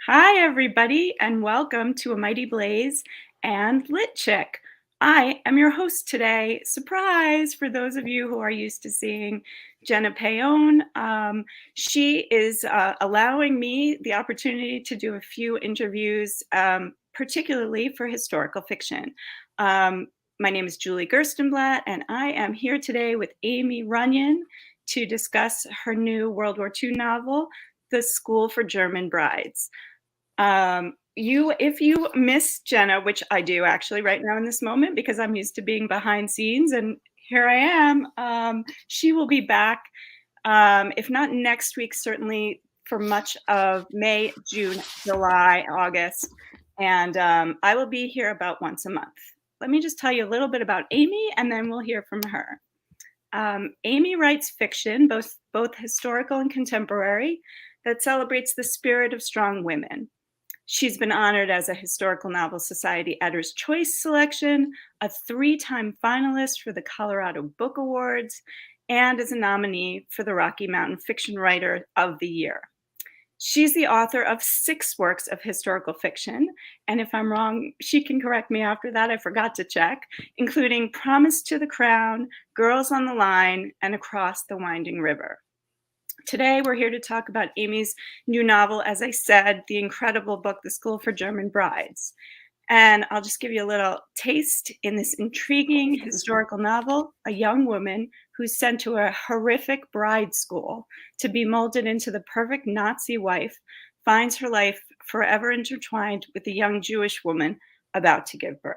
Hi, everybody, and welcome to A Mighty Blaze and Lit Chick. I am your host today. Surprise for those of you who are used to seeing Jenna Payon. She is allowing me the opportunity to do a few interviews, particularly for historical fiction. My name is Julie Gerstenblatt, and I am here today with Aimie Runyan to discuss her new World War II novel, The School for German Brides. If you miss Jenna, which I do actually right now in this moment because I'm used to being behind scenes, and here I am. She will be back, if not next week, certainly for much of May, June, July, August, and I will be here about once a month. Let me just tell you a little bit about Aimie, and then we'll hear from her. Aimie writes fiction, both historical and contemporary, that celebrates the spirit of strong women. She's been honored as a Historical Novel Society Editor's Choice selection, a 3-time finalist for the Colorado Book Awards, and as a nominee for the Rocky Mountain Fiction Writer of the Year. She's the author of 6 works of historical fiction, and if I'm wrong, she can correct me after that. I forgot to check, including Promise to the Crown, Girls on the Line, and Across the Winding River. Today, we're here to talk about Aimie's new novel, as I said, the incredible book, The School for German Brides. And I'll just give you a little taste. In this intriguing historical novel, a young woman who's sent to a horrific bride school to be molded into the perfect Nazi wife finds her life forever intertwined with a young Jewish woman about to give birth.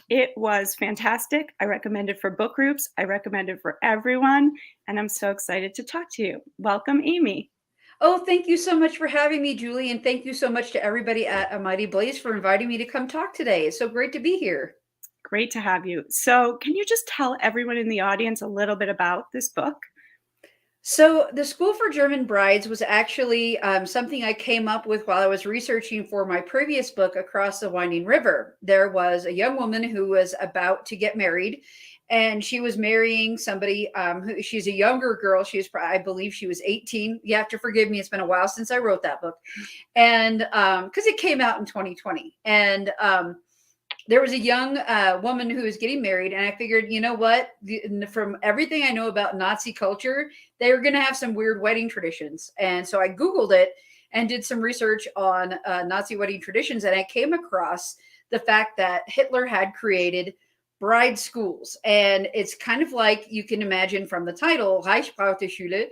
It was fantastic. I recommend it for book groups. I recommend it for everyone. And I'm so excited to talk to you. Welcome, Aimie. Oh, thank you so much for having me, Julie. And thank you so much to everybody at A Mighty Blaze for inviting me to come talk today. It's so great to be here. Great to have you. So can you just tell everyone in the audience a little bit about this book? So, The School for German Brides was actually something I came up with while I was researching for my previous book, Across the Winding River. There was a young woman who was about to get married, and she was marrying somebody she's a younger girl. I believe she was 18. You have to forgive me. It's been a while since I wrote that book. And because it came out in 2020. And there was a young woman who was getting married, and I figured, you know what? From everything I know about Nazi culture, they were going to have some weird wedding traditions. And so I Googled it and did some research on Nazi wedding traditions, and I came across the fact that Hitler had created bride schools. And it's kind of like you can imagine from the title, Reichsbrautschule,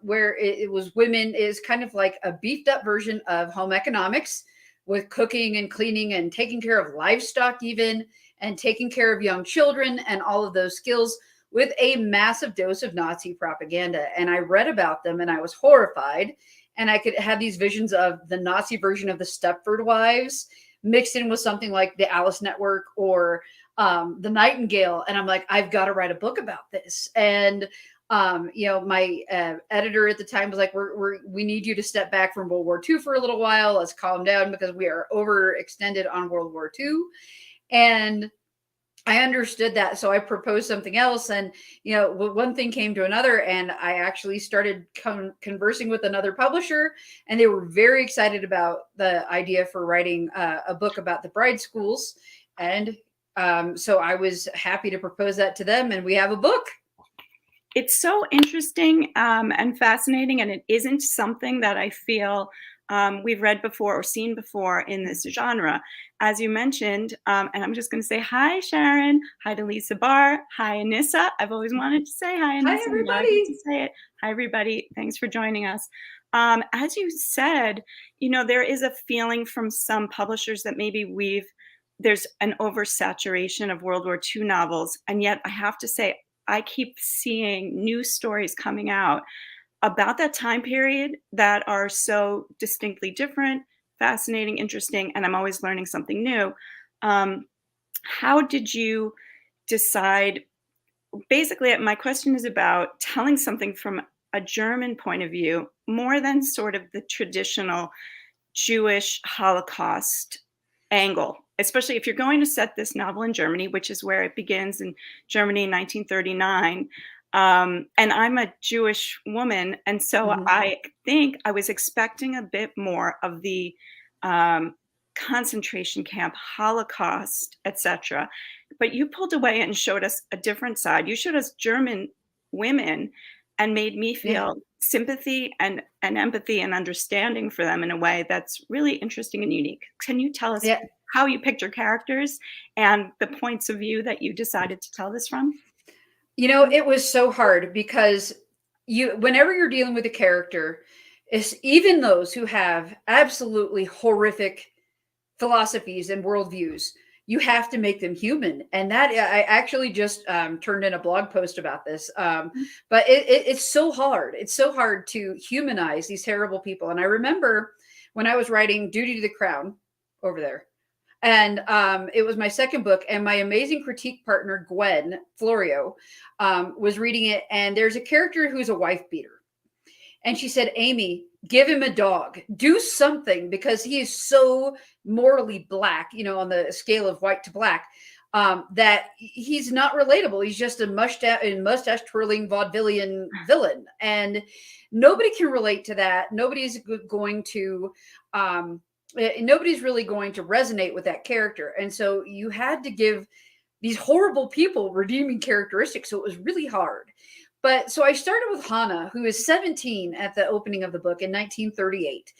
where it was women, is kind of like a beefed up version of home economics, with cooking and cleaning and taking care of livestock even, and taking care of young children and all of those skills, with a massive dose of Nazi propaganda. And I read about them and I was horrified. And I could have these visions of the Nazi version of the Stepford Wives mixed in with something like the Alice Network or the Nightingale. And I'm like, I've got to write a book about this. And my editor at the time was like, we need you to step back from World War II for a little while. Let's calm down because we are overextended on World War II. And I understood that. So I proposed something else. And, one thing came to another. And I actually started conversing with another publisher. And they were very excited about the idea for writing a book about the bride schools. And so I was happy to propose that to them. And we have a book. It's so interesting and fascinating, and it isn't something that I feel we've read before or seen before in this genre. As you mentioned, and I'm just going to say hi, Sharon. Hi to Lisa Barr. Hi, Anissa. I've always wanted to say hi, Anissa. Hi, everybody. To say it. Hi, everybody. Thanks for joining us. As you said, there is a feeling from some publishers that maybe there's an oversaturation of World War II novels, and yet I have to say, I keep seeing new stories coming out about that time period that are so distinctly different, fascinating, interesting, and I'm always learning something new. How did you decide? Basically, my question is about telling something from a German point of view, more than sort of the traditional Jewish Holocaust angle, especially if you're going to set this novel in Germany, which is where it begins in Germany in 1939. And I'm a Jewish woman, and so Mhm. I think I was expecting a bit more of the um, concentration camp, Holocaust, etc. But you pulled away and showed us a different side. You showed us German women and made me Yeah. feel sympathy and empathy and understanding for them in a way that's really interesting and unique. Can you tell us Yeah. how you picked your characters and the points of view that you decided to tell this from? It was so hard because whenever you're dealing with a character, is even those who have absolutely horrific philosophies and worldviews, you have to make them human. And that I actually just turned in a blog post about this. But it's so hard. It's so hard to humanize these terrible people. And I remember when I was writing Duty to the Crown over there. And it was my second book, and my amazing critique partner, Gwen Florio, was reading it. And there's a character who's a wife beater. And she said, Aimie, give him a dog, do something, because he is so morally black, on the scale of white to black, that he's not relatable. He's just a mustache twirling vaudevillian villain. And nobody can relate to that. Nobody's really going to resonate with that character. And so you had to give these horrible people redeeming characteristics. So it was really hard. But so I started with Hannah, who is 17 at the opening of the book in 1938.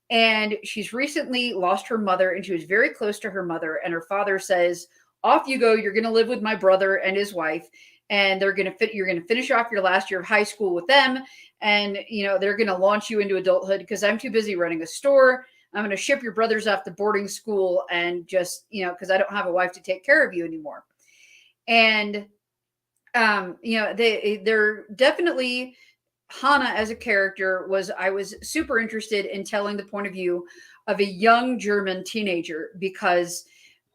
And she's recently lost her mother, and she was very close to her mother. And her father says, off you go. You're going to live with my brother and his wife. And you're going to finish off your last year of high school with them. And, they're going to launch you into adulthood because I'm too busy running a store. I'm going to ship your brothers off to boarding school and just, because I don't have a wife to take care of you anymore. And they're definitely, Hannah as a character I was super interested in telling the point of view of a young German teenager, because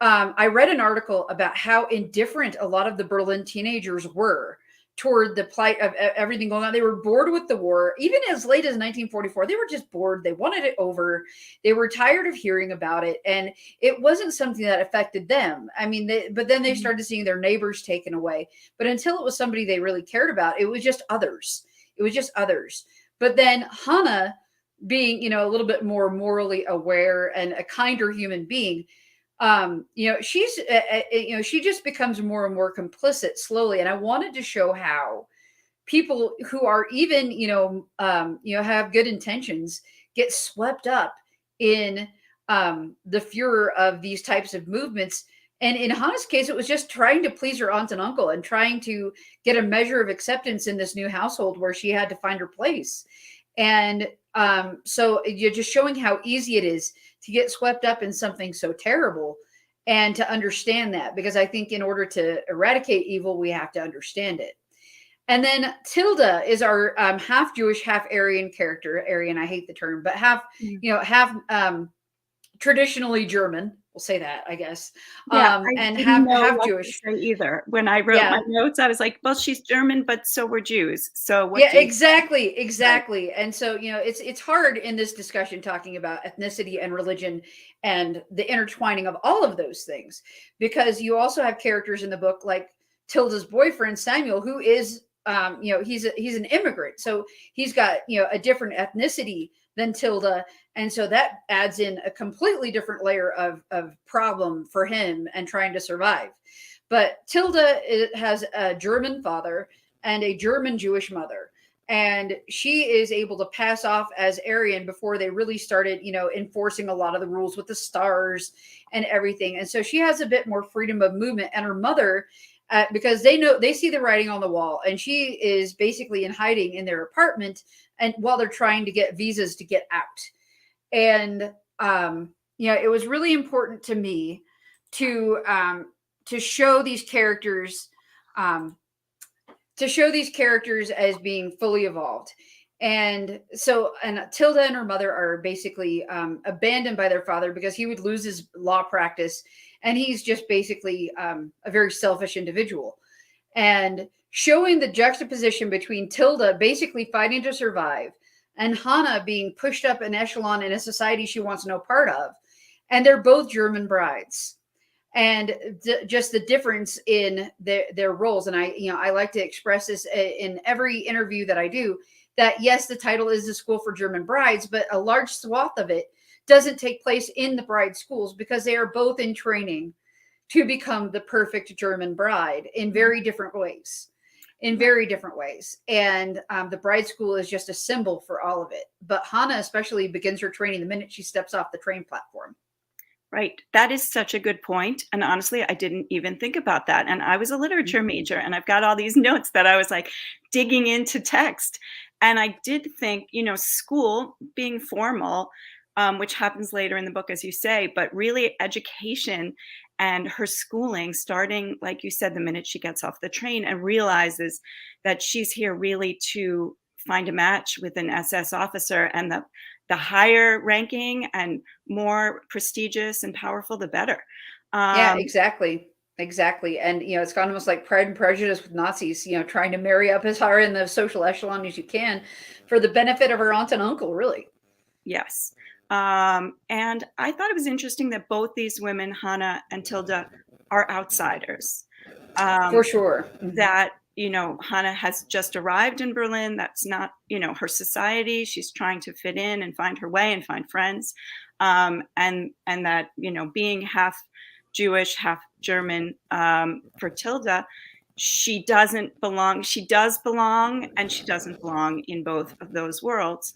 I read an article about how indifferent a lot of the Berlin teenagers were toward the plight of everything going on. They were bored with the war. Even as late as 1944, they were just bored. They wanted it over. They were tired of hearing about it. And it wasn't something that affected them. I mean, but then they started seeing their neighbors taken away. But until it was somebody they really cared about, it was just others. It was just others. But then Hannah, being, a little bit more morally aware and a kinder human being, she's, she just becomes more and more complicit slowly. And I wanted to show how people who are even, have good intentions get swept up in the furor of these types of movements. And in Hannah's case, it was just trying to please her aunt and uncle and trying to get a measure of acceptance in this new household where she had to find her place. And so you're just showing how easy it is to get swept up in something so terrible, and to understand that, because I think in order to eradicate evil, we have to understand it. And then Tilda is our half Jewish, half Aryan character. Aryan, I hate the term, but half traditionally German. We'll say that, I guess. Yeah, I And didn't know half what Jewish. to say either. When I wrote Yeah. my notes, I was like, well, she's German, but so we're Jews. So what Yeah, do you exactly. And so, it's hard in this discussion talking about ethnicity and religion and the intertwining of all of those things, because you also have characters in the book like Tilda's boyfriend Samuel, who is he's an immigrant. So he's got, a different ethnicity than Tilda. And so that adds in a completely different layer of problem for him and trying to survive. But Tilda has a German father and a German Jewish mother. And she is able to pass off as Aryan before they really started, enforcing a lot of the rules with the stars and everything. And so she has a bit more freedom of movement. And her mother, because they see the writing on the wall, and she is basically in hiding in their apartment, and while they're trying to get visas to get out. And it was really important to me to show these characters. To show these characters as being fully evolved. And Tilda and her mother are basically abandoned by their father because he would lose his law practice. And he's just basically a very selfish individual. And showing the juxtaposition between Tilda basically fighting to survive and Hannah being pushed up an echelon in a society she wants no part of. And they're both German brides. and just the difference in their roles. And I like to express this in every interview that I do, that yes, the title is The School for German Brides, but a large swath of it doesn't take place in the bride schools, because they are both in training to become the perfect German bride in very different ways. In very different ways. And the bride school is just a symbol for all of it. But Hannah especially begins her training the minute she steps off the train platform. Right. That is such a good point. And honestly, I didn't even think about that. And I was a literature major, and I've got all these notes that I was like digging into text. And I did think, school being formal, which happens later in the book, as you say, but really education and her schooling starting, like you said, the minute she gets off the train and realizes that she's here really to find a match with an SS officer, and the higher ranking and more prestigious and powerful, the better. Yeah, exactly. Exactly. And, it's kind of almost like Pride and Prejudice with Nazis, trying to marry up as high in the social echelon as you can for the benefit of her aunt and uncle, really. Yes. And I thought it was interesting that both these women, Hannah and Tilda, are outsiders. For sure. That, Hannah has just arrived in Berlin. That's not, her society. She's trying to fit in and find her way and find friends. And that, being half Jewish, half German, for Tilda, she doesn't belong. She does belong, and she doesn't belong in both of those worlds.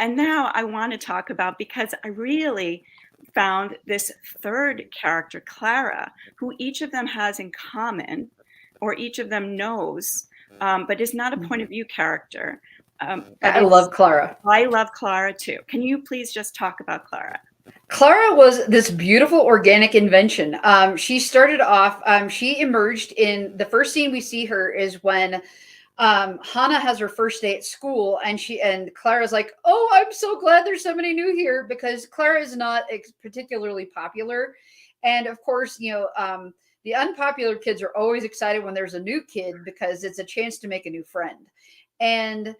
And now I want to talk about, because I really found this third character, Clara, who each of them has in common, or each of them knows, but is not a point of view character. I love Clara. I love Clara too. Can you please just talk about Clara? Clara was this beautiful organic invention. She started off, she emerged in the first scene we see her is when Hannah has her first day at school, and Clara's like, "Oh, I'm so glad there's somebody new here," because Clara is not particularly popular. And of course, the unpopular kids are always excited when there's a new kid, because it's a chance to make a new friend. And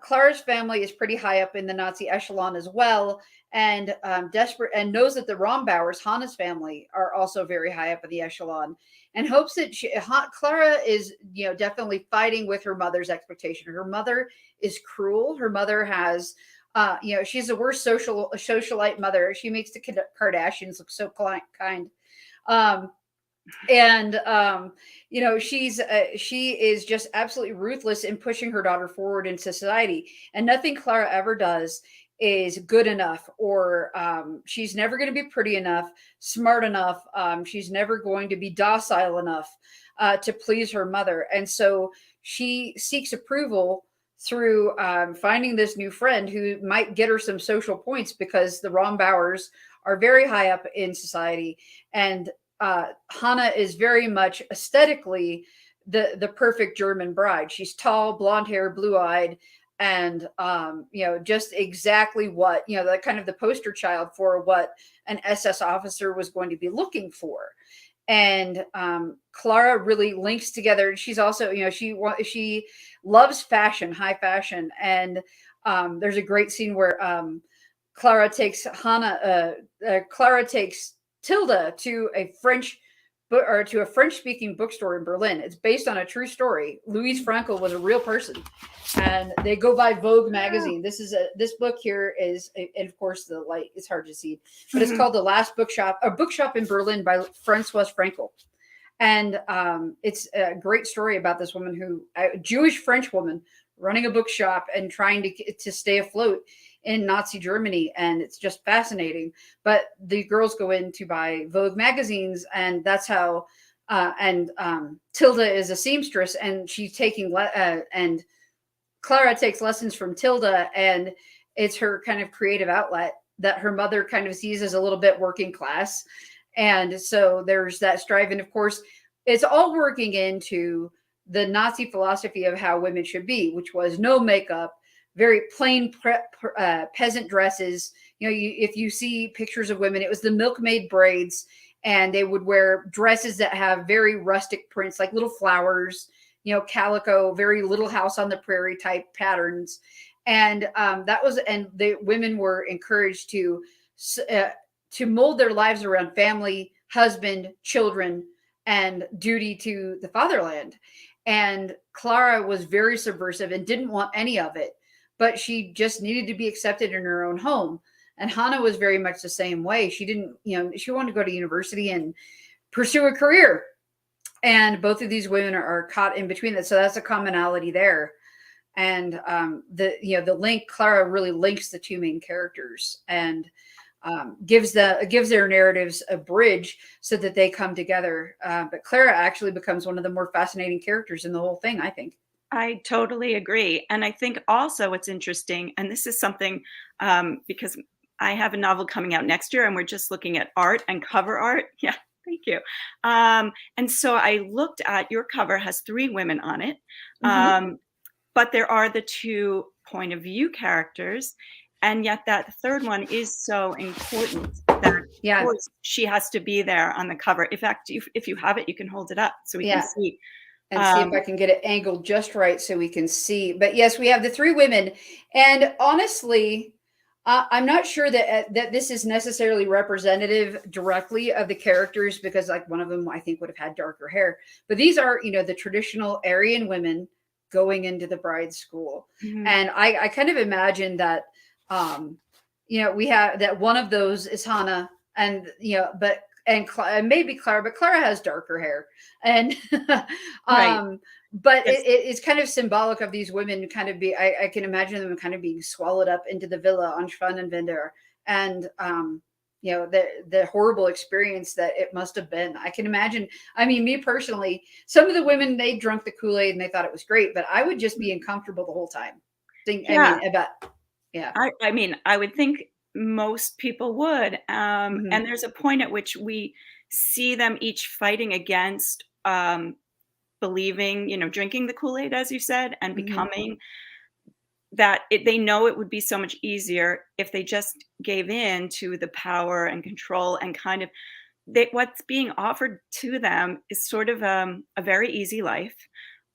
Clara's family is pretty high up in the Nazi echelon as well, and desperate, and knows that the Rombauers, Hannah's family, are also very high up in the echelon, and hopes that Clara is, definitely fighting with her mother's expectation. Her mother is cruel. Her mother has, she's the worst socialite mother. She makes the Kardashians look so kind. She is just absolutely ruthless in pushing her daughter forward in society, and nothing Clara ever does is good enough, or she's never going to be pretty enough, smart enough. She's never going to be docile enough to please her mother. And so she seeks approval through finding this new friend who might get her some social points, because the Rombauers are very high up in society. And Hannah is very much aesthetically the perfect German bride. She's tall, blonde hair, blue-eyed, and just exactly what, the kind of the poster child for what an SS officer was going to be looking for. And Clara really links together. She's also, she loves fashion, high fashion. And there's a great scene where Clara takes Tilda to a French-speaking bookstore in Berlin. It's based on a true story. Louise Frankel was a real person, and they go by Vogue magazine. This book here is, and of course the light is hard to see, but it's called The Last Bookshop, a bookshop in Berlin by Francoise Frankel. And it's a great story about this woman a Jewish French woman running a bookshop and trying to stay afloat in Nazi Germany. And it's just fascinating. But the girls go in to buy Vogue magazines, and that's how, Tilda is a seamstress, and she's taking, and Clara takes lessons from Tilda, and it's her kind of creative outlet that her mother kind of sees as a little bit working class. And so there's that strive. And of course, it's all working into the Nazi philosophy of how women should be, which was no makeup, very plain peasant dresses. If you see pictures of women, it was the milkmaid braids, and they would wear dresses that have very rustic prints, like little flowers, calico, very Little House on the Prairie type patterns. And and the women were encouraged to to mold their lives around family, husband, children, and duty to the fatherland. And Clara was very subversive and didn't want any of it, but she just needed to be accepted in her own home. And Hannah was very much the same way. She didn't, she wanted to go to university and pursue a career. And both of these women are caught in between that. So that's a commonality there. And the link, Clara really links the two main characters and gives their narratives a bridge so that they come together. But Clara actually becomes one of the more fascinating characters in the whole thing, I think. I totally agree. And I think also what's interesting, and this is something because I have a novel coming out next year and we're just looking at art and cover art. Yeah, thank you. And so I looked at your cover has 3 women on it, but there are the 2 point of view characters. And yet that third one is so important that of course she has to be there on the cover. In fact, if you have it, you can hold it up so we can see. And see if I can get it angled just right so we can see. But yes, we have the 3 women. And honestly, I'm not sure that this is necessarily representative directly of the characters, because like one of them I think would have had darker hair. But these are, the traditional Aryan women going into the bride school. And I kind of imagine that, we have that one of those is Hannah, and, and maybe Clara, but Clara has darker hair. And, Right. but it's kind of symbolic of these women kind of I can imagine them kind of being swallowed up into the villa on Schwanenwender. And, the horrible experience that it must have been. I can imagine. I mean, me personally, some of the women, they drunk the Kool-Aid and they thought it was great, but I would just be uncomfortable the whole time. I mean, I would think most people would. And there's a point at which we see them each fighting against believing, drinking the Kool-Aid, as you said, and becoming that they know it would be so much easier if they just gave in to the power and control and kind of what's being offered to them is sort of a very easy life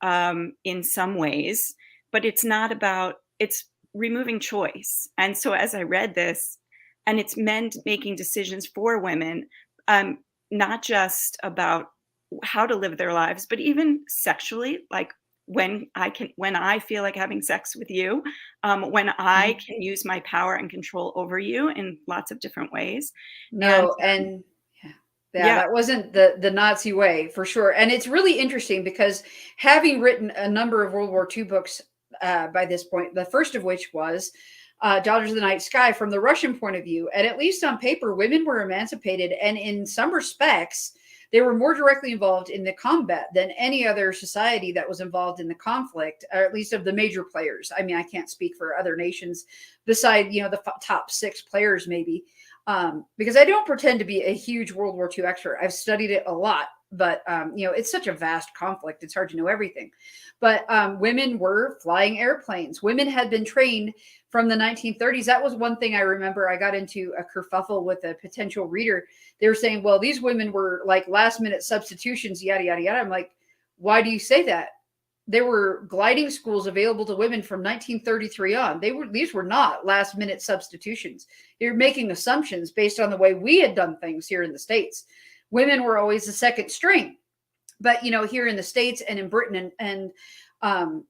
in some ways, but it's not about, it's removing choice. And so as I read this, and it's men making decisions for women, not just about how to live their lives, but even sexually, like when I feel like having sex with you, when I can use my power and control over you in lots of different ways. That wasn't the Nazi way, for sure. And it's really interesting because having written a number of World War II books by this point, the first of which was Daughters of the Night Sky, from the Russian point of view, and at least on paper, women were emancipated, and in some respects, they were more directly involved in the combat than any other society that was involved in the conflict, or at least of the major players. I mean, I can't speak for other nations beside, the top 6 players, maybe, because I don't pretend to be a huge World War II expert. I've studied it a lot, but, it's such a vast conflict. It's hard to know everything. But women were flying airplanes. Women had been trained from the 1930s. That was one thing I remember. I got into a kerfuffle with a potential reader. They were saying, well, these women were like last minute substitutions, yada, yada, yada. I'm like, why do you say that? There were gliding schools available to women from 1933 on. These were not last minute substitutions. You're making assumptions based on the way we had done things here in the States. Women were always the second string. But, here in the States and in Britain and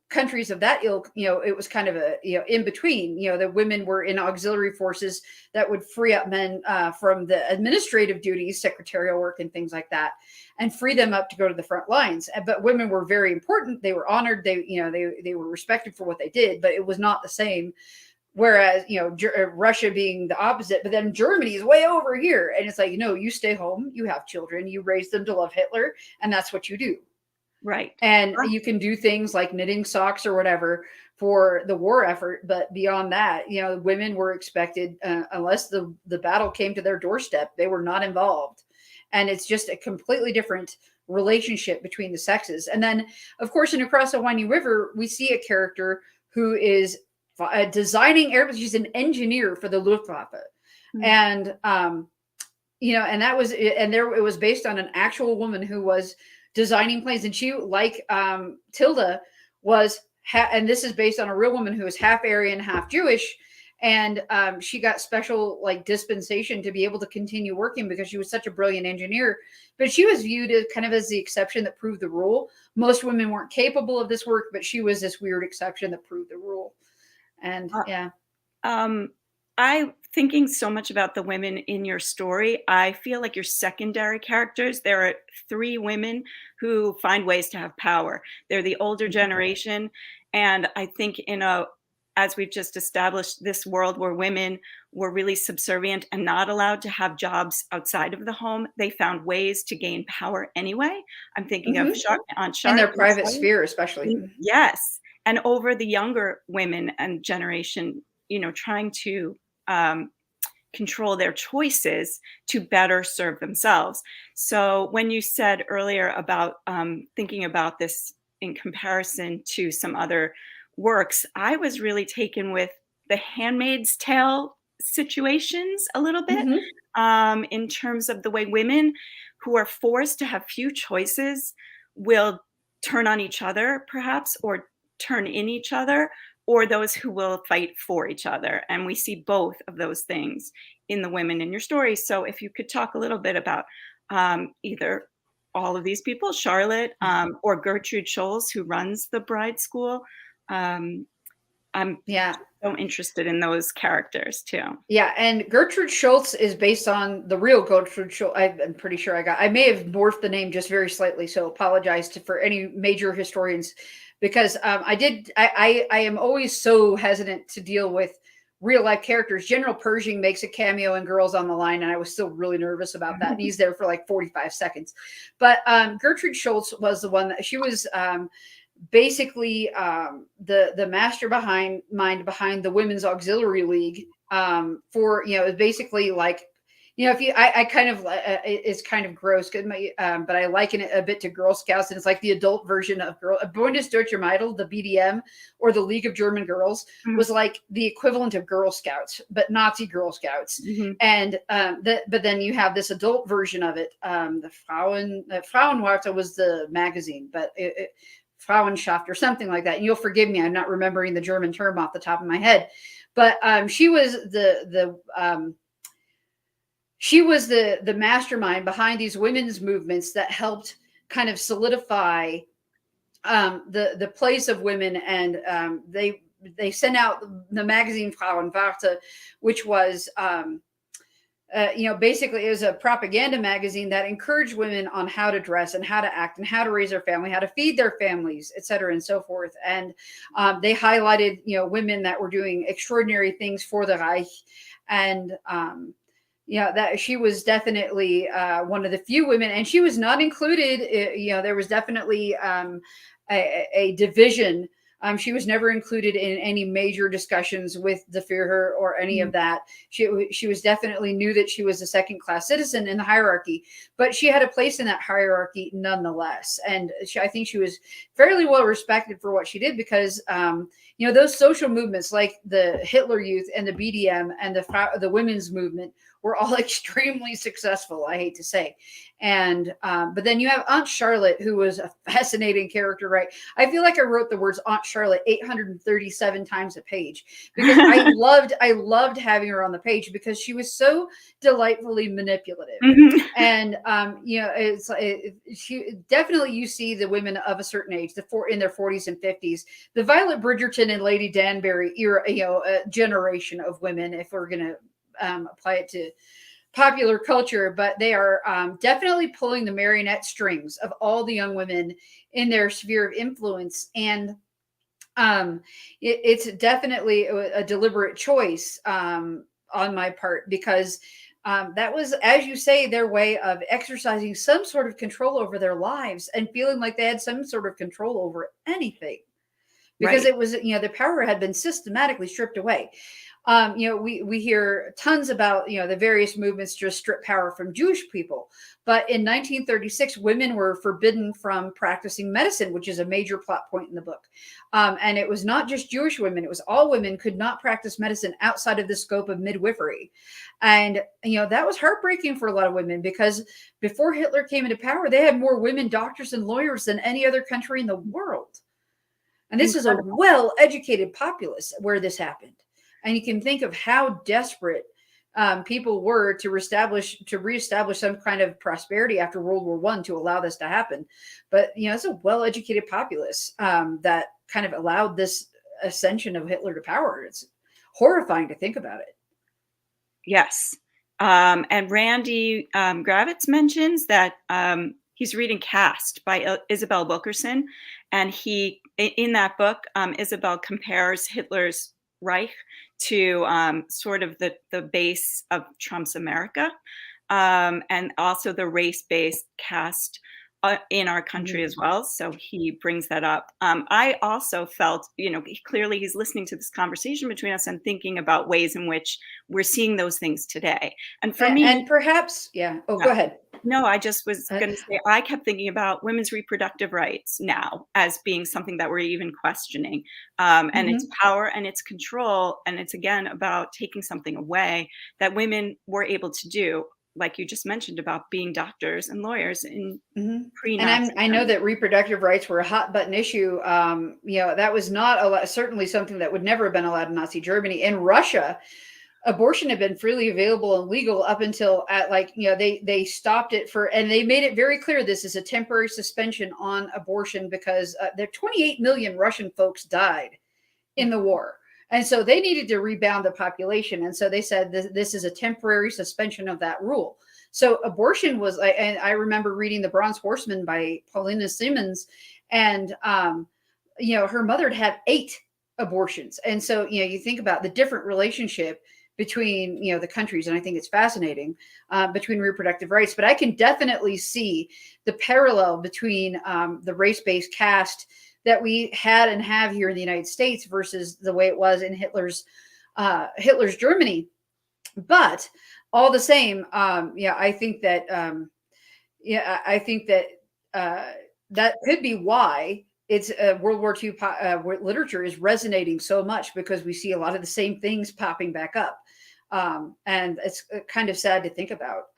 countries of that ilk, it was kind of a, in between, the women were in auxiliary forces that would free up men from the administrative duties, secretarial work and things like that, and free them up to go to the front lines. But women were very important. They were honored. They were respected for what they did, but it was not the same. Whereas, Russia being the opposite, but then Germany is way over here. And it's like, you stay home, you have children, you raise them to love Hitler, and that's what you do. Right. And you can do things like knitting socks or whatever for the war effort. But beyond that, women were expected, unless the battle came to their doorstep, they were not involved. And it's just a completely different relationship between the sexes. And then, of course, in Across the Winding River, we see a character who is designing airplanes. She's an engineer for the Luftwaffe. And, and that was, it was based on an actual woman who was designing planes. And she, like Tilda, was, and this is based on a real woman who was half Aryan, half Jewish. And she got special like dispensation to be able to continue working because she was such a brilliant engineer. But she was viewed as kind of as the exception that proved the rule. Most women weren't capable of this work, but she was this weird exception that proved the rule. And Uh, yeah. I thinking so much about the women in your story. I feel like your secondary characters, there are three women who find ways to have power. They're the older Mhm. generation, and I think in a as we've just established, this world where women were really subservient and not allowed to have jobs outside of the home, they found ways to gain power anyway. I'm thinking of Mhm. Aunt In their Charlotte. private sphere, especially. Yes, and over the younger women and generation, trying to um, control their choices to better serve themselves. So when you said earlier about thinking about this in comparison to some other works, I was really taken with the Handmaid's Tale situations a little bit, Mhm. in terms of the way women who are forced to have few choices will turn on each other, perhaps, or turn in each other, or those who will fight for each other. And we see both of those things in the women in your story. So if you could talk a little bit about either all of these people, Charlotte, or Gertrude Schultz, who runs the bride school. Um, I'm Yeah. so interested in those characters too. Yeah, and Gertrude Schultz is based on the real Gertrude Schultz. I'm pretty sure I may have morphed the name just very slightly, so apologize for any major historians, because I am always so hesitant to deal with real life characters. General Pershing makes a cameo in Girls on the Line, and I was still really nervous about that. And he's there for like 45 seconds. But Gertrude Schultz was the one that she was basically the mastermind behind the Women's Auxiliary League, for basically like, if you I kind of it's kind of gross, but I liken it a bit to Girl Scouts, and it's like the adult version of Bundesdeutsche Mädel, the BDM, or the League of German Girls, was like the equivalent of Girl Scouts, but Nazi Girl Scouts. Mm-hmm. And but then you have this adult version of it. The Frauenwarte was the magazine, but Frauenschaft or something like that. And you'll forgive me, I'm not remembering the German term off the top of my head, but she was the mastermind behind these women's movements that helped kind of solidify the place of women. And they sent out the magazine Frauenwarte, which was basically it was a propaganda magazine that encouraged women on how to dress and how to act and how to raise their family, how to feed their families, et cetera, and so forth. And they highlighted, women that were doing extraordinary things for the Reich. And that she was definitely one of the few women, and she was not included. There was definitely a division. She was never included in any major discussions with the Führer or any of that. She was definitely knew that she was a second class citizen in the hierarchy, but she had a place in that hierarchy nonetheless. And I think she was fairly well respected for what she did, because those social movements like the Hitler Youth and the BDM and the women's movement were all extremely successful, I hate to say. And but then you have Aunt Charlotte, who was a fascinating character, right? I feel like I wrote the words Aunt Charlotte 837 times a page, because I loved having her on the page, because she was so delightfully manipulative. Mm-hmm. And she definitely, you see the women of a certain age, in their 40s and 50s, the Violet Bridgerton and Lady Danbury era, a generation of women, if we're going to apply it to popular culture. But they are definitely pulling the marionette strings of all the young women in their sphere of influence. And it's definitely a deliberate choice on my part, because that was, as you say, their way of exercising some sort of control over their lives and feeling like they had some sort of control over anything, because Right. it was, the power had been systematically stripped away. We hear tons about, the various movements to strip power from Jewish people. But in 1936, women were forbidden from practicing medicine, which is a major plot point in the book. And it was not just Jewish women. It was all women could not practice medicine outside of the scope of midwifery. And, that was heartbreaking for a lot of women, because before Hitler came into power, they had more women doctors and lawyers than any other country in the world. And this is a Incredible. well-educated populace where this happened. And you can think of how desperate people were to reestablish some kind of prosperity after World War I to allow this to happen. But it's a well-educated populace that kind of allowed this ascension of Hitler to power. It's horrifying to think about it. Yes. And Randy Gravitz mentions that he's reading Caste by Isabel Wilkerson. And in that book, Isabel compares Hitler's Reich to sort of the base of Trump's America, and also the race-based caste in our country as well. So he brings that up. I also felt, clearly he's listening to this conversation between us and thinking about ways in which we're seeing those things today. And for me, and perhaps, yeah. Oh, go ahead. No, I just was going to say, I kept thinking about women's reproductive rights now as being something that we're even questioning, and its power and its control. And it's, again, about taking something away that women were able to do, like you just mentioned, about being doctors and lawyers in pre-Nazi. And I know that reproductive rights were a hot button issue. That was not certainly something that would never have been allowed in Nazi Germany. In Russia, abortion had been freely available and legal up until they stopped it and they made it very clear this is a temporary suspension on abortion because there 28 million Russian folks died in the war. And so they needed to rebound the population. And so they said this is a temporary suspension of that rule. So abortion was, and I remember reading The Bronze Horseman by Paulina Simmons, and her mother had 8 abortions. And so you think about the different relationship between the countries, and I think it's fascinating between reproductive rights. But I can definitely see the parallel between the race-based caste that we had and have here in the United States versus the way it was in Hitler's Germany. But all the same, I think that that could be why it's World War II literature is resonating so much, because we see a lot of the same things popping back up. And it's kind of sad to think about.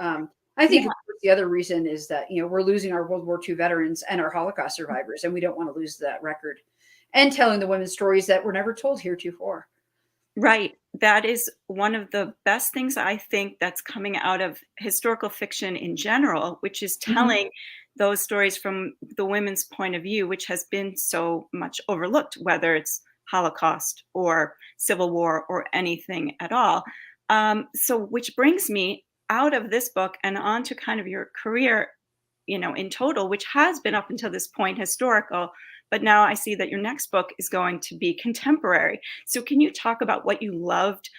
I think the other reason is that, we're losing our World War II veterans and our Holocaust survivors, and we don't want to lose that record, and telling the women's stories that were never told heretofore. Right. That is one of the best things I think that's coming out of historical fiction in general, which is telling those stories from the women's point of view, which has been so much overlooked, whether it's Holocaust or Civil War or anything at all. So which brings me out of this book and onto kind of your career, in total, which has been up until this point historical, but now I see that your next book is going to be contemporary. So can you talk about what you loved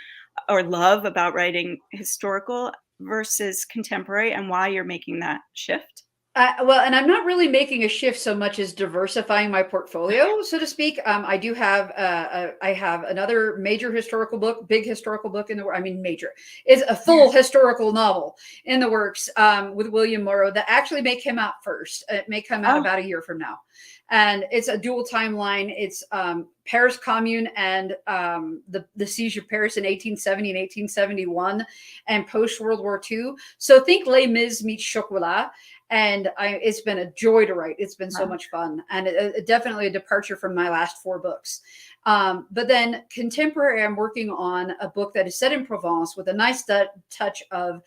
or love about writing historical versus contemporary, and why you're making that shift? Well, and I'm not really making a shift so much as diversifying my portfolio, so to speak. I do have I have another major historical book, big historical book in the works. I mean, major. It's a full historical novel in the works with William Morrow that actually may come out first. It may come out about a year from now. And it's a dual timeline. It's Paris Commune and the siege of Paris in 1870 and 1871 and post-World War II. So think Les Mis meets Chocolat. And it's been a joy to write. It's been so much fun, and definitely a departure from my last 4 books. But then contemporary, I'm working on a book that is set in Provence with a nice touch of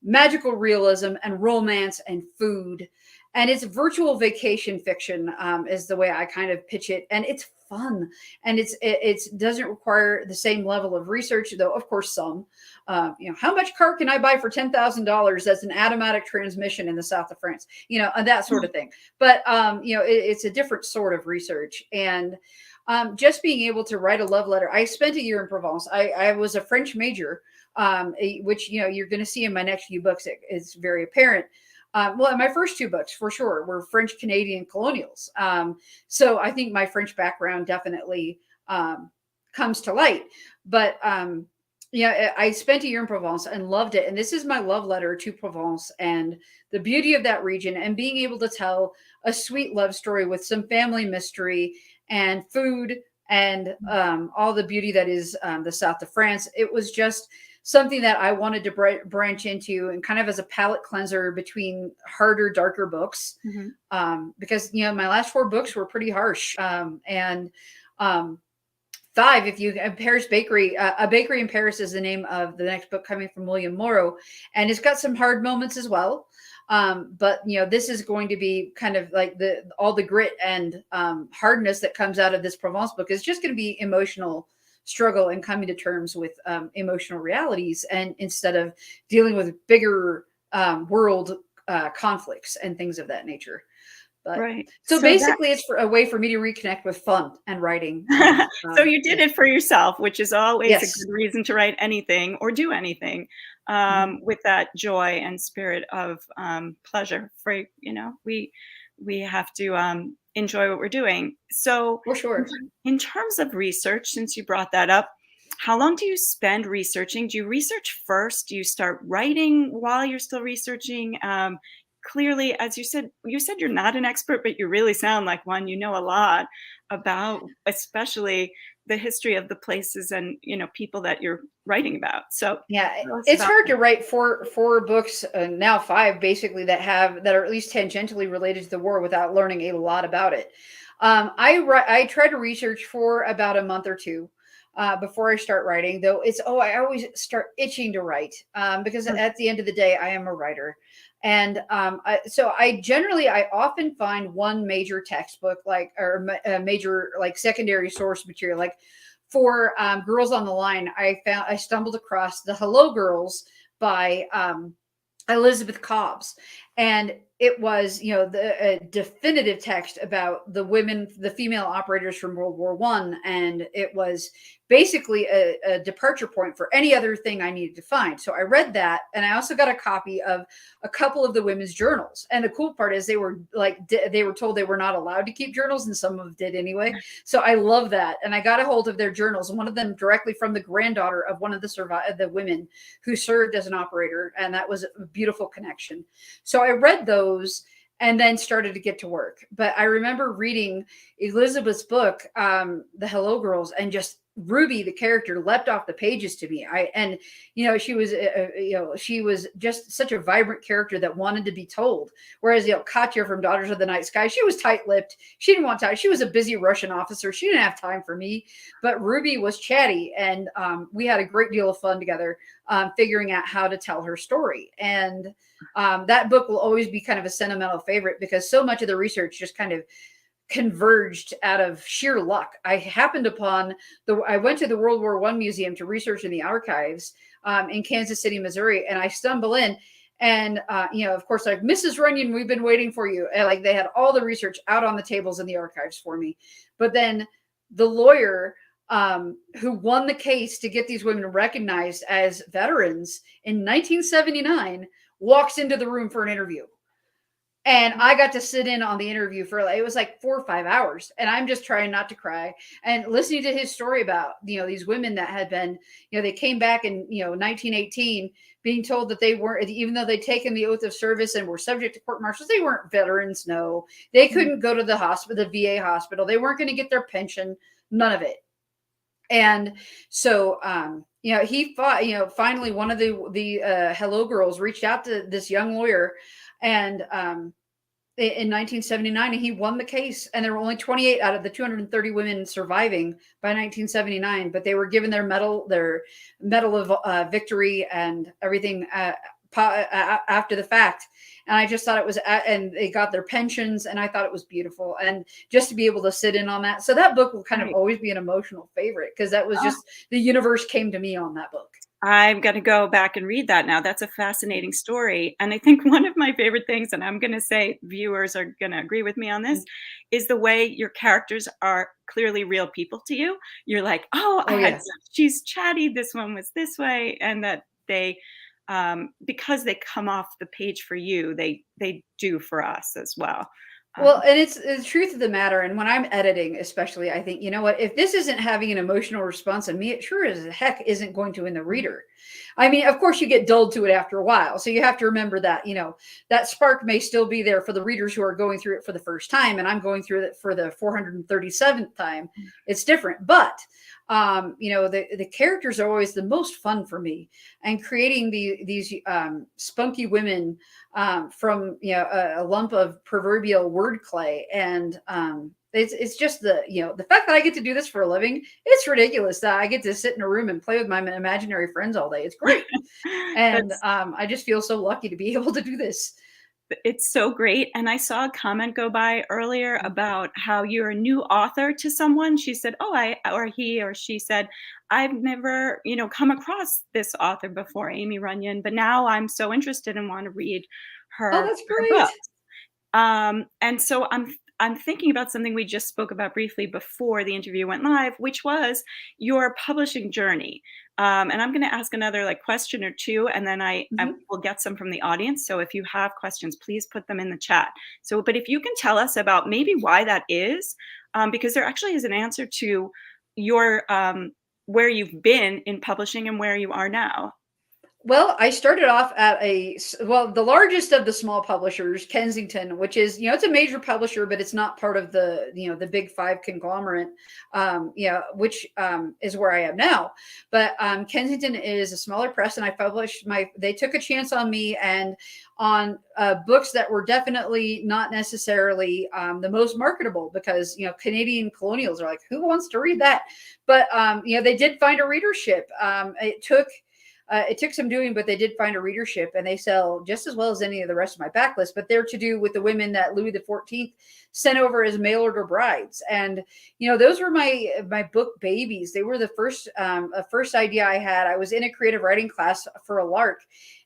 magical realism and romance and food. And it's virtual vacation fiction is the way I kind of pitch it. And it's fun. And it doesn't require the same level of research, though, of course, some. How much car can I buy for $10,000 that's an automatic transmission in the south of France? And that sort of thing. But, it's a different sort of research. And just being able to write a love letter. I spent a year in Provence. I was a French major, which, you're going to see in my next few books. It's very apparent. Well, my first 2 books, for sure, were French-Canadian colonials. So I think my French background definitely comes to light. But, I spent a year in Provence and loved it. And this is my love letter to Provence and the beauty of that region, and being able to tell a sweet love story with some family mystery and food and all the beauty that is the south of France. It was just something that I wanted to branch into, and kind of as a palate cleanser between harder, darker books. Because, my last 4 books were pretty harsh. 5, if you Paris Bakery, A Bakery in Paris is the name of the next book coming from William Morrow, and it's got some hard moments as well. But this is going to be kind of like all the grit and hardness that comes out of this Provence book is just going to be emotional struggle and coming to terms with emotional realities, and instead of dealing with bigger world conflicts and things of that nature. But Right. so So that basically, it's a way for me to reconnect with fun and writing. so you did it for yourself, which is always a Yes. good reason to write anything or do anything, Mhm. with that joy and spirit of, pleasure for we have to, enjoy what we're doing. So, For in sure. in terms of research, since you brought that up, how long do you spend researching? Do you research first? Do you start writing while you're still researching? Clearly, as you said you're not an expert, but you really sound like one. You know a lot about, especially the history of the places and people that you're writing about. So Yeah, tell us it's about hard that. to write four books, now 5 basically, that are at least tangentially related to the war without learning a lot about it. I try to research for about a month or two before I start writing. Though I always start itching to write because Mm, at the end of the day, I am a writer, and I often find one major textbook a major like secondary source material like for Girls on the Line. I stumbled across the Hello Girls by Elizabeth Cobbs, and it was the definitive text about the female operators from World War I, and it was basically a departure point for any other thing I needed to find. So I read that, and I also got a copy of a couple of the women's journals. And the cool part is they were told they were not allowed to keep journals, and some of them did anyway. So I love that, and I got a hold of their journals, one of them directly from the granddaughter of one of the women who served as an operator, and that was a beautiful connection. So I read those and then started to get to work. But I remember reading Elizabeth's book, The Hello Girls, and just Ruby, the character, leapt off the pages to me. She was just such a vibrant character that wanted to be told. Whereas Katya from Daughters of the Night Sky, she was tight-lipped. She didn't want time. She was a busy Russian officer. She didn't have time for me. But Ruby was chatty, and we had a great deal of fun together, figuring out how to tell her story. And that book will always be kind of a sentimental favorite because so much of the research just kind of converged out of sheer luck. I went to the World War I museum to research in the archives in Kansas City, Missouri, and I stumble in, and of course, like, Mrs. Runyan, we've been waiting for you. And like, they had all the research out on the tables in the archives for me. But then the lawyer who won the case to get these women recognized as veterans in 1979 walks into the room for an interview. And I got to sit in on the interview for it was like 4 or 5 hours, and I'm just trying not to cry and listening to his story about these women that had been they came back in 1918, being told that they weren't, even though they'd taken the oath of service and were subject to court martials, they weren't veterans. No, they couldn't go to the hospital, the VA hospital. They weren't going to get their pension, none of it. And so he fought. Finally, one of the Hello Girls reached out to this young lawyer, and in 1979, and he won the case. And there were only 28 out of the 230 women surviving by 1979, but they were given their medal of victory and everything after the fact. And I just thought it was, and they got their pensions, and I thought it was beautiful. And just to be able to sit in on that. So that book will kind of Right. always be an emotional favorite because that was just, the universe came to me on that book. I'm gonna go back and read that now. That's a fascinating story, and I think one of my favorite things, and I'm gonna say viewers are gonna agree with me on this, is the way your characters are clearly real people to you. You're like, "Oh, Oh, yeah. she's chatty, this one was this way," and that they, because they come off the page for you, they do for us as well. Well, Um, and it's the truth of the matter. And when I'm editing, especially, I think, you know what, if this isn't having an emotional response in me, it sure as heck isn't going to in the reader. I mean, of course, you get dulled to it after a while. So you have to remember that, that spark may still be there for the readers who are going through it for the first time. And I'm going through it for the 437th time. It's different. But, the characters are always the most fun for me. And creating these spunky women from a lump of proverbial word clay, and it's just the, the fact that I get to do this for a living, it's ridiculous that I get to sit in a room and play with my imaginary friends all day. It's great. And That's I just feel so lucky to be able to do this. it's so great. And I saw a comment go by earlier about how you're a new author to someone. She said, "Oh, or he or she said, I've never, come across this author before, Aimie Runyan, but now I'm so interested and want to read Oh, her that's her great. book." And so I'm thinking about something we just spoke about briefly before the interview went live, which was your publishing journey. And I'm going to ask another like question or two, and then I Mhm. will get some from the audience. So if you have questions, please put them in the chat. So, but if you can tell us about maybe why that is, because there actually is an answer to your where you've been in publishing and where you are now. Well, I started off at the largest of the small publishers, Kensington, which is, it's a major publisher, but it's not part of the big five conglomerate, which is where I am now. But Kensington is a smaller press, and they took a chance on me and on books that were definitely not necessarily the most marketable, because, Canadian colonials are like, who wants to read that? But, they did find a readership. It took some doing, but they did find a readership, and they sell just as well as any of the rest of my backlist. But they're to do with the women that Louis XIV sent over as mail order brides, and those were my book babies. They were the first idea I had. I was in a creative writing class for a lark,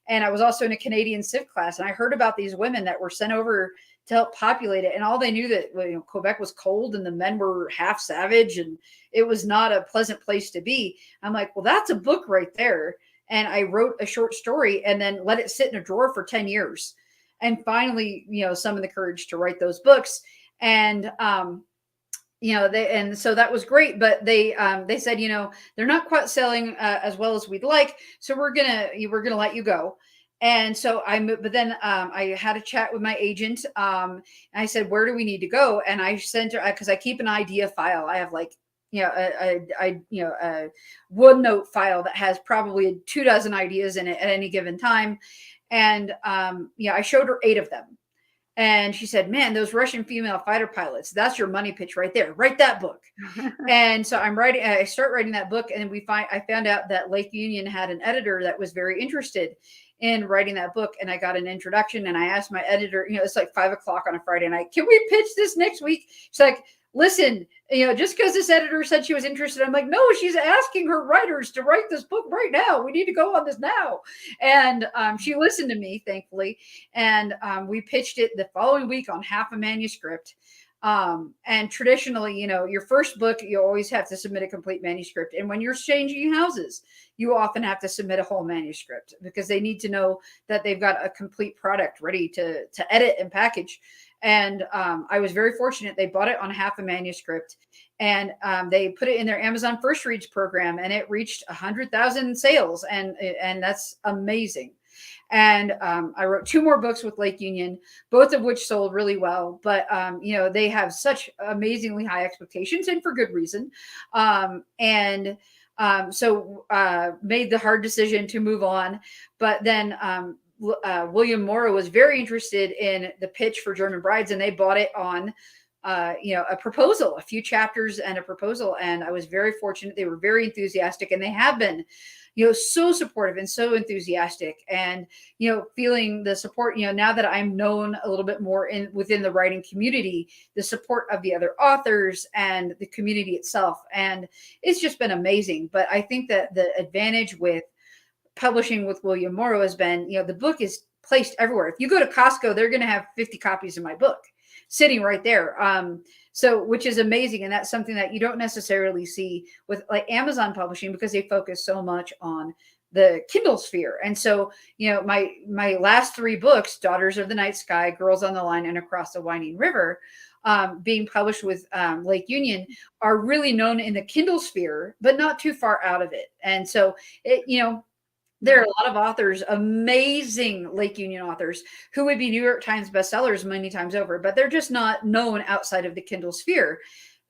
and I was also in a Canadian Civ class, and I heard about these women that were sent over to help populate it, and all they knew that Quebec was cold and the men were half savage, and it was not a pleasant place to be. I'm like, well, that's a book right there. And I wrote a short story and then let it sit in a drawer for 10 years. And finally, summoned the courage to write those books. And, and so that was great, but they said, they're not quite selling as well as we'd like. So we're going to let you go. And so but then I had a chat with my agent. And I said, where do we need to go? And I sent her, because I keep an idea file. I have like, a OneNote file that has probably 24 ideas in it at any given time. And I showed her 8 of them. And she said, man, those Russian female fighter pilots, that's your money pitch right there. Write that book. And so I start writing that book. And I found out that Lake Union had an editor that was very interested in writing that book. And I got an introduction, and I asked my editor, it's like 5 o'clock on a Friday night, can we pitch this next week? She's like, listen, just because this editor said she was interested, I'm like, no, she's asking her writers to write this book right now. We need to go on this now. And she listened to me, thankfully. And we pitched it the following week on half a manuscript. And traditionally, your first book, you always have to submit a complete manuscript. And when you're changing houses, you often have to submit a whole manuscript, because they need to know that they've got a complete product ready to edit and package. And I was very fortunate. They bought it on half a manuscript, and they put it in their Amazon First Reads program, and it reached 100,000 sales. And that's amazing. And I wrote 2 more books with Lake Union, both of which sold really well. But, they have such amazingly high expectations, and for good reason. So made the hard decision to move on. But then William Morrow was very interested in the pitch for German Brides, and they bought it on a proposal, a few chapters and a proposal. And I was very fortunate. They were very enthusiastic, and they have been, so supportive and so enthusiastic, and, feeling the support, now that I'm known a little bit more within the writing community, the support of the other authors and the community itself. And it's just been amazing. But I think that the advantage with publishing with William Morrow has been, the book is placed everywhere. If you go to Costco, they're going to have 50 copies of my book sitting right there. Which is amazing. And that's something that you don't necessarily see with like Amazon publishing, because they focus so much on the Kindle sphere. And so, my last 3 books, Daughters of the Night Sky, Girls on the Line, and Across the Winding River, being published with Lake Union, are really known in the Kindle sphere, but not too far out of it. And so there are a lot of authors, amazing Lake Union authors, who would be New York Times bestsellers many times over, but they're just not known outside of the Kindle sphere.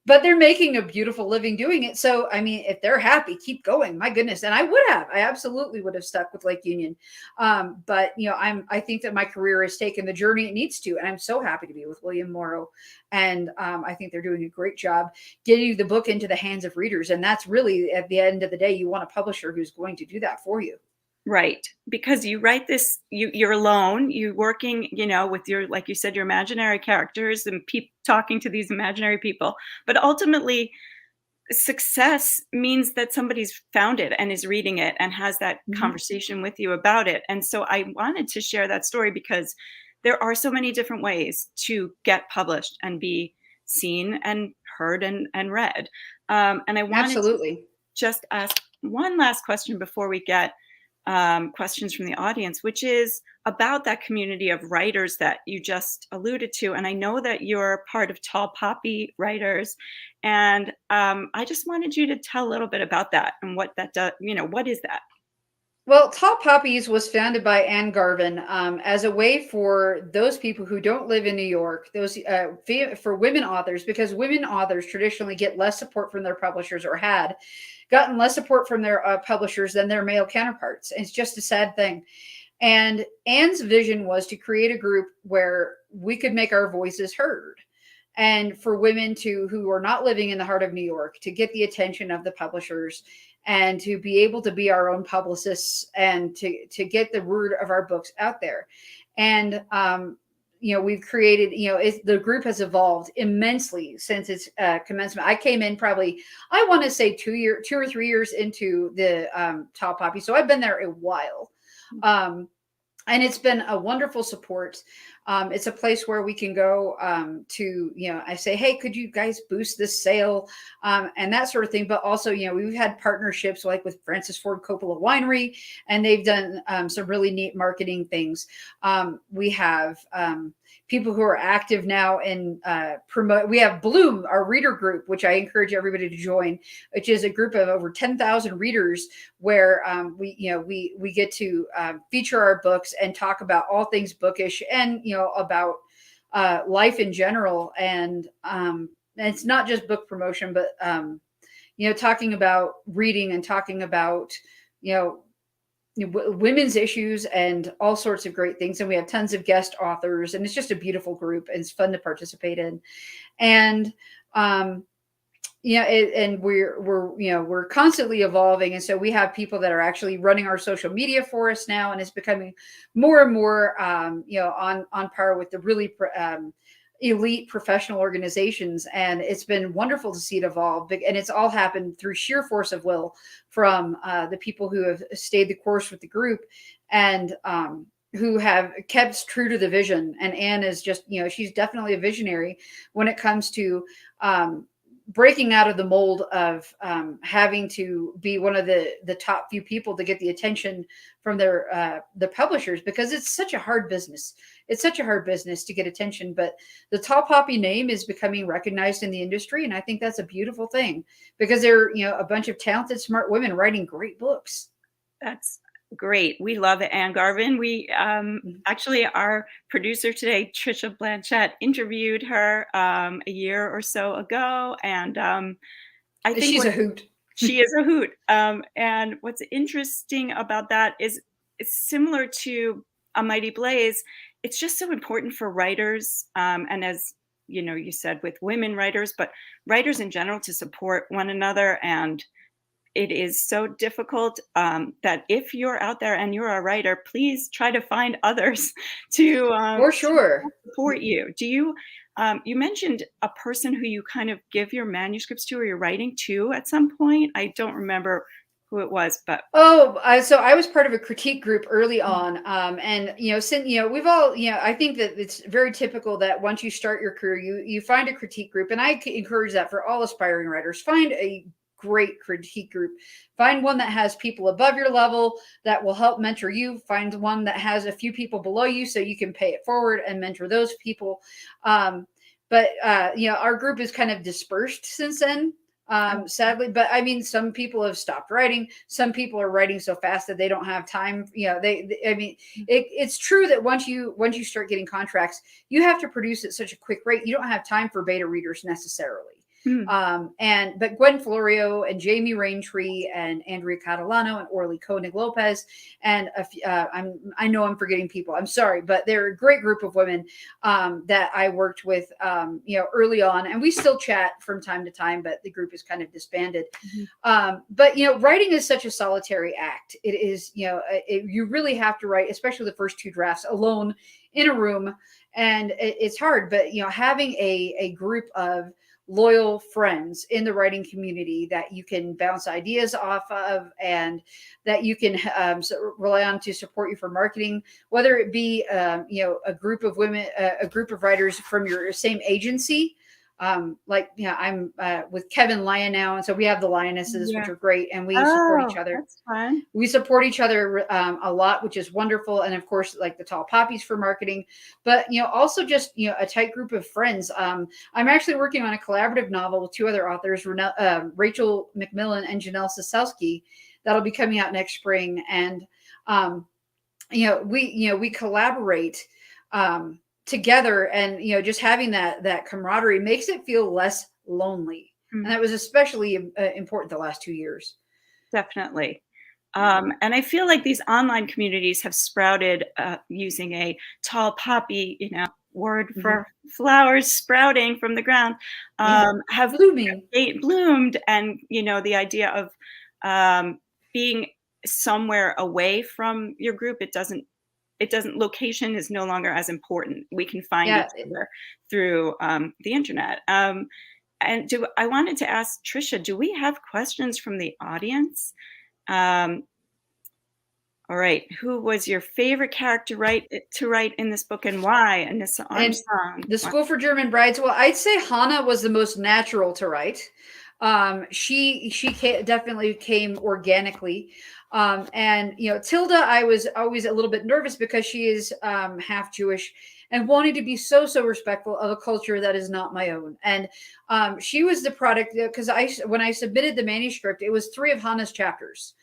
but they're making a beautiful living doing it. So, I mean, if they're happy, keep going. My goodness. And I absolutely would have stuck with Lake Union. But I think that my career has taken the journey it needs to. And I'm so happy to be with William Morrow. And I think they're doing a great job getting the book into the hands of readers. And that's really, at the end of the day, you want a publisher who's going to do that for you. Right. Because you write this, you're alone, you're working, with your, like you said, your imaginary characters and talking to these imaginary people. But ultimately, success means that somebody's found it and is reading it and has that conversation with you about it. And so I wanted to share that story because there are so many different ways to get published and be seen and heard and read. And I wanted to Absolutely. just ask one last question before we get questions from the audience, which is about that community of writers that you just alluded to. And I know that you're part of Tall Poppy Writers. And I just wanted you to tell a little bit about that and what that does. What is that? Well, Tall Poppies was founded by Anne Garvin as a way for those people who don't live in New York, those for women authors, because women authors traditionally get less support from their publishers, or had gotten less support from their publishers than their male counterparts. It's just a sad thing. And Anne's vision was to create a group where we could make our voices heard, and for women who are not living in the heart of New York to get the attention of the publishers, and to be able to be our own publicists, and to get the word of our books out there. And we've created, the group has evolved immensely since its commencement. I came in probably, I want to say 2 or 3 years into the Tall Poppy. So I've been there a while. And it's been a wonderful support. It's a place where we can go I say, hey, could you guys boost this sale and that sort of thing. But also, we've had partnerships like with Francis Ford Coppola Winery, and they've done some really neat marketing things. We have people who are active now in promote. We have Bloom, our reader group, which I encourage everybody to join, which is a group of over 10,000 readers where we get to feature our books and talk about all things bookish, and about life in general. And it's not just book promotion, but talking about reading and talking about women's issues and all sorts of great things. And we have tons of guest authors, and it's just a beautiful group, and it's fun to participate in. And and we're constantly evolving. And so we have people that are actually running our social media for us now, and it's becoming more and more on par with the really elite professional organizations. And it's been wonderful to see it evolve. And it's all happened through sheer force of will from the people who have stayed the course with the group, and who have kept true to the vision. And Anne is just, she's definitely a visionary when it comes to breaking out of the mold of having to be one of the top few people to get the attention from the publishers, because it's such a hard business. It's such a hard business to get attention. But the Tall Poppy name is becoming recognized in the industry, and I think that's a beautiful thing, because they're a bunch of talented, smart women writing great books. That's great. We love Anne Garvin. We actually, our producer today, Trisha Blanchett, interviewed her a year or so ago, and I think she's a hoot. She is a hoot. And what's interesting about that is it's similar to A Mighty Blaze. It's just so important for writers, and as you said, with women writers, but writers in general, to support one another. And it is so difficult that if you're out there and you're a writer, please try to find others to for sure to support you. Do you? You mentioned a person who you kind of give your manuscripts to, or your writing to, at some point. I don't remember who it was, but so I was part of a critique group early on, and since we've all I think that it's very typical that once you start your career, you find a critique group, and I encourage that for all aspiring writers. Find a great critique group. Find one that has people above your level that will help mentor you. Find one that has a few people below you, so you can pay it forward and mentor those people. But our group is kind of dispersed since then, sadly. But I mean, some people have stopped writing. Some people are writing so fast that they don't have time. It's true that once you start getting contracts, you have to produce at such a quick rate. You don't have time for beta readers necessarily. Hmm. But Gwen Florio and Jamie Raintree and Andrea Catalano and Orly Koenig Lopez and I know I'm forgetting people. I'm sorry, but they're a great group of women that I worked with, early on, and we still chat from time to time. But the group is kind of disbanded. But writing is such a solitary act. It is, you really have to write, especially the first two drafts, alone in a room, and it's hard. But having a group of loyal friends in the writing community that you can bounce ideas off of and that you can rely on to support you for marketing, whether it be a group of women, a group of writers from your same agency. I'm with Kevin Lyon now, and so we have the Lionesses, which are great, and we support each other. That's fun. We support each other a lot, which is wonderful, and of course, like the Tall Poppies for marketing, but also just a tight group of friends. I'm actually working on a collaborative novel with two other authors, Rachel McMillan and Janelle Sosowski, that'll be coming out next spring, and we collaborate together, and just having that camaraderie makes it feel less lonely. And that was especially important the last 2 years. Definitely. And I feel like these online communities have sprouted using a tall poppy, word for flowers sprouting from the ground, have bloomed. And, the idea of being somewhere away from your group, location is no longer as important. We can find each other through the internet. And I wanted to ask Trisha, do we have questions from the audience? All right. Who was your favorite character to write in this book, and why? And this Armstrong. The School for German Brides. Well, I'd say Hannah was the most natural to write. She definitely came organically. And Tilda, I was always a little bit nervous because she is half Jewish and wanting to be so respectful of a culture that is not my own. And she was the product, because when I submitted the manuscript, it was 3 of Hannah's chapters.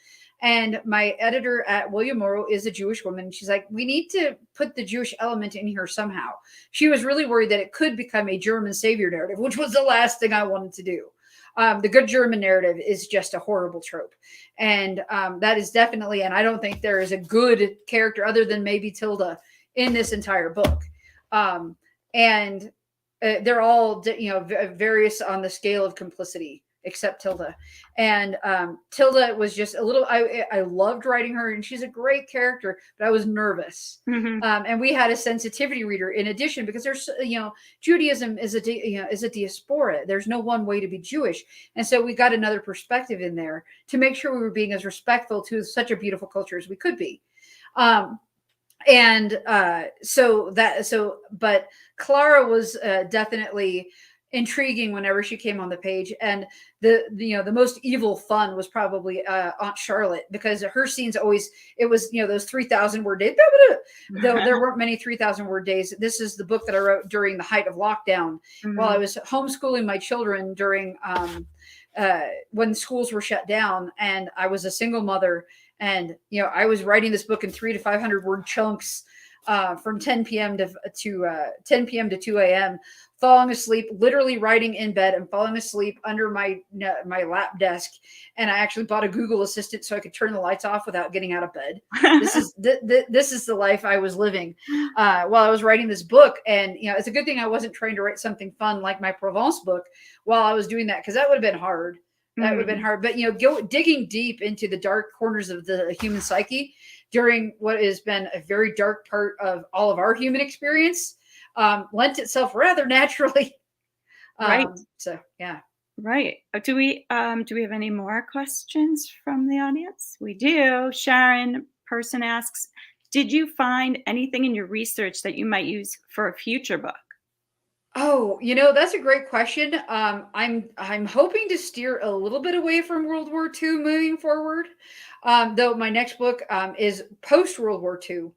And my editor at William Morrow is a Jewish woman. She's like, we need to put the Jewish element in here somehow. She was really worried that it could become a German savior narrative, which was the last thing I wanted to do. The good German narrative is just a horrible trope. And that is definitely, and I don't think there is a good character other than maybe Tilda in this entire book. And they're all, various on the scale of complicity, except Tilda. And Tilda was just a little, I loved writing her, and she's a great character, but I was nervous. And we had a sensitivity reader in addition, because there's, Judaism is a diaspora. There's no one way to be Jewish. And so we got another perspective in there to make sure we were being as respectful to such a beautiful culture as we could be. But Clara was definitely intriguing whenever she came on the page, and the most evil fun was probably Aunt Charlotte, because her scenes always, it was those 3,000 word days, though there weren't many 3,000 word days. This is the book that I wrote during the height of lockdown, while I was homeschooling my children during when schools were shut down, and I was a single mother, and I was writing this book in 300 to 500 word chunks from 10 p.m. to 2 a.m., falling asleep, literally writing in bed and falling asleep under my lap desk. And I actually bought a Google Assistant so I could turn the lights off without getting out of bed. This is the life I was living while I was writing this book. And it's a good thing I wasn't trying to write something fun like my Provence book while I was doing that, because that would have been hard. That would have been hard. But digging deep into the dark corners of the human psyche during what has been a very dark part of all of our human experience lent itself rather naturally. Right. So yeah. Right. Do we have any more questions from the audience? We do. Sharon Person asks, did you find anything in your research that you might use for a future book? Oh, that's a great question. I'm hoping to steer a little bit away from World War II moving forward. Though my next book is post World War II.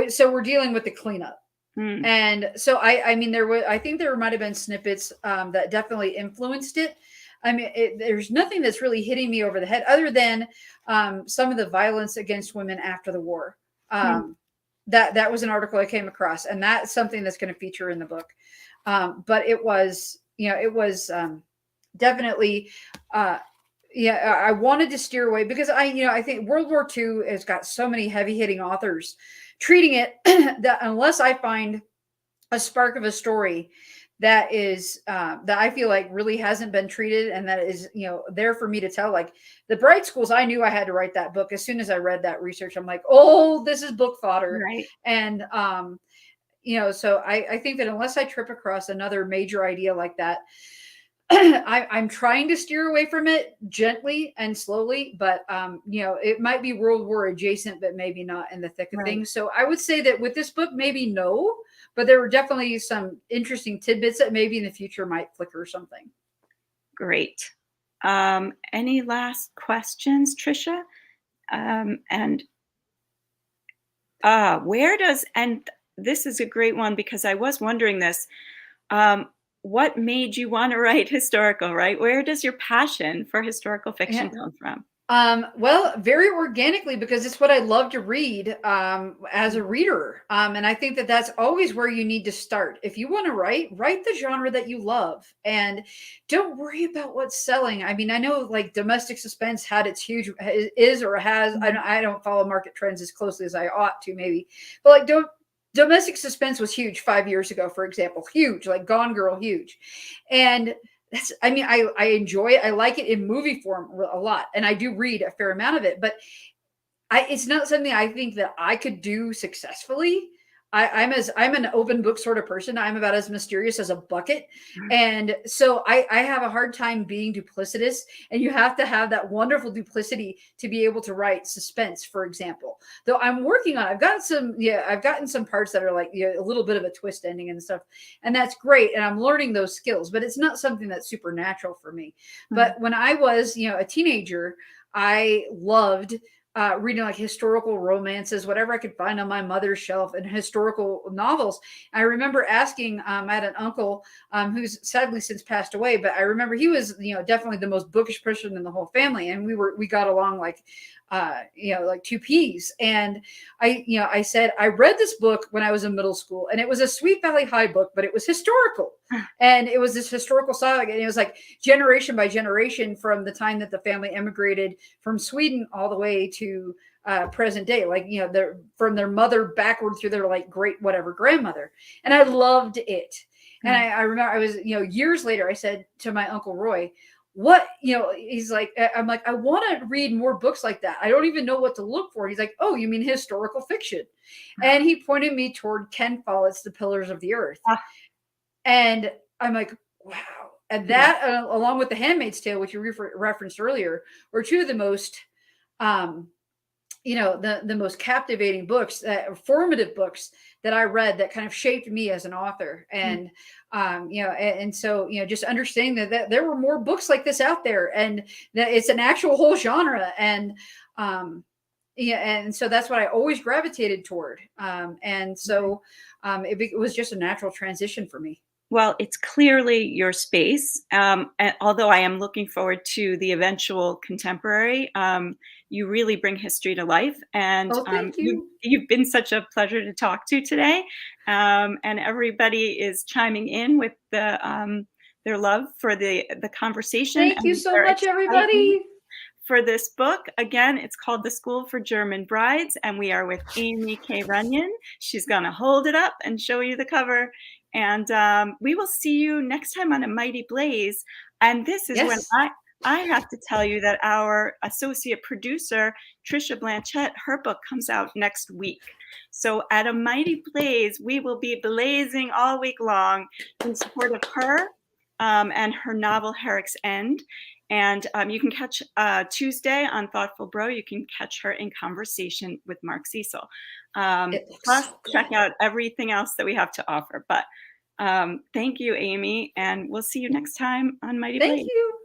So we're dealing with the cleanup. And so I think there might have been snippets that definitely influenced it. I mean, there's nothing that's really hitting me over the head other than some of the violence against women after the war. That was an article I came across, and that's something that's going to feature in the book. But it was definitely, yeah, I wanted to steer away because I think World War II has got so many heavy hitting authors treating it that unless I find a spark of a story that is that I feel like really hasn't been treated and that is there for me to tell. Like the Bright Schools, I knew I had to write that book as soon as I read that research. I'm like, oh, this is book fodder, Right. and so I think that unless I trip across another major idea like that, I'm trying to steer away from it gently and slowly, but it might be World War adjacent, but maybe not in the thick of Right. things. So I would say that with this book, maybe no, but there were definitely some interesting tidbits that maybe in the future might flicker or something. Great. Any last questions, Trisha? And where does, and this is a great one because I was wondering this, um, what made you want to write historical, right? Where does your passion for historical Yeah. fiction come from? Well, very organically because it's what I love to read as a reader. And I think that that's always where you need to start. If you want to write the genre that you love and don't worry about what's selling. I mean, I know like domestic suspense had its huge is or has. Mhm. I don't follow market trends as closely as I ought to, maybe, but like don't. Domestic suspense was huge 5 years ago, for example, huge, like Gone Girl, huge. And I mean, I enjoy it. I like it in movie form a lot, and I do read a fair amount of it. But it's not something I think that I could do successfully. I'm an open book sort of person. I'm about as mysterious as a bucket, and so I have a hard time being duplicitous. And you have to have that wonderful duplicity to be able to write suspense, for example. Though I'm working on, I've gotten some parts that are like a little bit of a twist ending and stuff, and that's great. And I'm learning those skills, but it's not something that's supernatural for me. But when I was a teenager, I loved reading like historical romances, whatever I could find on my mother's shelf, and historical novels. I remember asking, I had an uncle who's sadly since passed away, but I remember he was, definitely the most bookish person in the whole family, and we got along like, like two peas. And I said I read this book when I was in middle school, and it was a Sweet Valley High book, but it was historical, and it was this historical saga, and it was like generation by generation from the time that the family emigrated from Sweden all the way to present day, like they're from their mother backward through their like great whatever grandmother, and I loved it. And I remember I was years later I said to my uncle Roy, what he's like, I'm like, I want to read more books like that. I don't even know what to look for. He's like, oh, you mean historical fiction? And he pointed me toward Ken Follett's The Pillars of the Earth, Ah, and I'm like, wow. And yeah. that, along with The Handmaid's Tale, which you referenced earlier, were two of the most, um, the most captivating books, formative books that I read that kind of shaped me as an author. And, and so, just understanding that there were more books like this out there, and that it's an actual whole genre. And, and so that's what I always gravitated toward. And so it was just a natural transition for me. Well, it's clearly your space. And although I am looking forward to the eventual contemporary, you really bring history to life. And Oh, thank you, you. you've been such a pleasure to talk to today. And everybody is chiming in with their love for the conversation Thank you and so their much, excitement everybody. for this book. Again, it's called The School for German Brides, and we are with Aimie K Runyan. She's going to hold it up and show you the cover. And we will see you next time on A Mighty Blaze. And this is when Yes. I have to tell you that our associate producer, Trisha Blanchette, her book comes out next week. So at A Mighty Blaze, we will be blazing all week long in support of her and her novel, Herrick's End. And you can catch Tuesday on Thoughtful Bro. You can catch her in conversation with Mark Cecil. It looks Plus, so check good. out everything else that we have to offer. But thank you, Aimie, and we'll see you next time on Mighty Thank Blade. you.